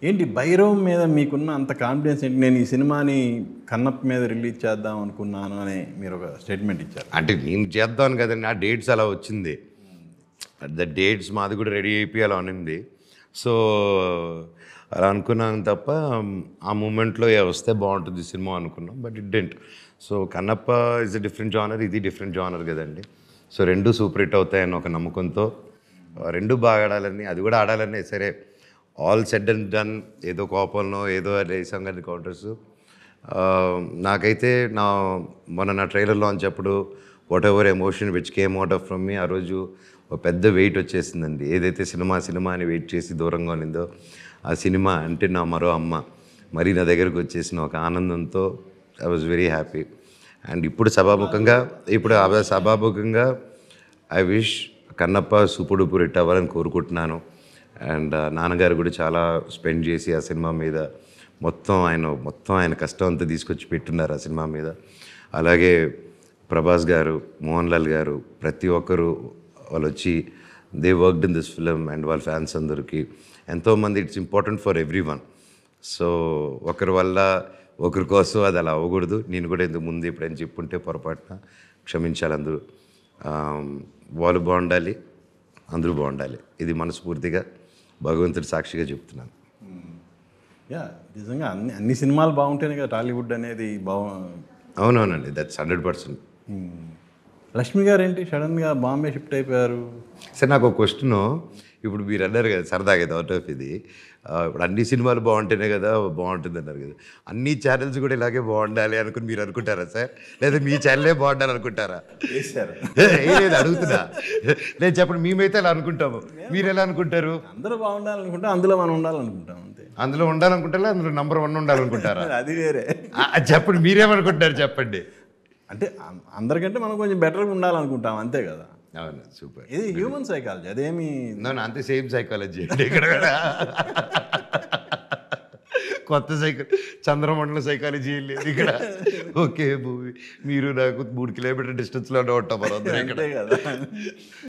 ఏంటి 'భైరవం' మీద మీకున్న అంత కాన్ఫిడెన్స్ ఏంటి? నేను ఈ సినిమాని కన్నప్ప మీద రిలీజ్ చేద్దాం అనుకున్నాను అని మీరు ఒక స్టేట్మెంట్ ఇచ్చారు. అంటే నేను చేద్దాను కదండి, ఆ డేట్స్ అలా వచ్చింది. ద డేట్స్ మాది కూడా రెడీ అయిపోయి అలా అనింది. సో అలా అనుకున్నాను తప్ప ఆ మూమెంట్లో వస్తే బాగుంటుంది సినిమా అనుకున్నాం, but it didn't. So Kannappa is a different genre, ఇది డిఫరెంట్ జానర్ కదండి. సో రెండు సూపర్ హిట్ అవుతాయని ఒక నమ్మకంతో రెండు బాగా ఆడాలని, అది కూడా ఆడాలని. సరే ఆల్ సెడ్ అండ్ డన్, ఏదో కోపంలో ఏదో వేసాం కానీ కౌంటర్స్. నాకైతే మొన్న నా ట్రైలర్ లాంచ్ అప్పుడు what ever emotion which came out of from మీ, ఆ రోజు ఒక పెద్ద వెయిట్ వచ్చేసిందండి. ఏదైతే సినిమా అని వెయిట్ చేసి దూరంగా ఉన్నిందో ఆ సినిమా అంటే నా మరో అమ్మ మరీ నా దగ్గరకు వచ్చేసిన ఒక ఆనందంతో I was very happy. And ఇప్పుడు సభాముఖంగా I wish Kannappa super duper hit అవ్వాలని కోరుకుంటున్నాను. అండ్ నాన్నగారు కూడా చాలా స్పెండ్ చేసి ఆ సినిమా మీద మొత్తం ఆయన కష్టం అంతా తీసుకొచ్చి పెట్టున్నారు ఆ సినిమా మీద. అలాగే ప్రభాస్ గారు, మోహన్ లాల్ గారు, ప్రతి ఒక్కరు వాళ్ళు వచ్చి they worked in this film. And వాళ్ళ ఫ్యాన్స్ అందరికీ ఎంతోమంది, it's important for every one. So ఒకరి వల్ల ఒకరి కోసం అది అలా అవ్వకూడదు. నేను కూడా ఇందుకు ముందు ఎప్పుడైనా చెప్పుంటే పొరపాటున క్షమించాలి అందరూ. వాళ్ళు బాగుండాలి, అందరూ బాగుండాలి, ఇది మనస్ఫూర్తిగా భగవంతుడి సాక్షిగా చెప్తున్నాను. యా, నిజంగా అన్ని సినిమాలు బాగుంటేనే కదా టాలీవుడ్ అనేది అవునవునండి, దట్స్ 100%. లక్ష్మి గారు ఏంటి సడన్గా బాంబే షిఫ్ట్ అయిపోయారు? సరే నాకు ఒక క్వశ్చను, ఇప్పుడు మీరు అన్నారు కదా సరదాగా అవుట్ ఆఫ్ ఇది, ఇప్పుడు అన్ని సినిమాలు బాగుంటేనే కదా బాగుంటుంది అన్నారు కదా, అన్ని ఛానల్స్ కూడా ఇలాగే బాగుండాలి అనుకుని మీరు అనుకుంటారా సార్? లేదా మీ ఛానలే బాగుండాలి అనుకుంటారా? లేదు అడుగుతున్నా, లేదు చెప్పండి. మేమైతే అలా అనుకుంటాము, మీరు ఎలా అనుకుంటారు? అందరూ బాగుండాలనుకుంటే అందులో మనం ఉండాలనుకుంటాం అంతే. అందులో ఉండాలనుకుంటారా, అందులో నంబర్ 1 ఉండాలనుకుంటారా? అది వేరే. చెప్పండి, మీరేమనుకుంటారు చెప్పండి. అంటే అందరికంటే మనం కొంచెం బెటర్గా ఉండాలనుకుంటాం అంతే కదా. అవును, సూపర్. ఇది హ్యూమన్ సైకాలజీ, అదేమి అంతే సేమ్ సైకాలజీ ఇక్కడ కొత్త చంద్రమండల సైకాలజీ లేదు ఇక్కడ. ఓకే మూవీ, మీరు నాకు 3 కిలోమీటర్ డిస్టెన్స్లోనే ఉంటాం మనం ఇక్కడ. కదా.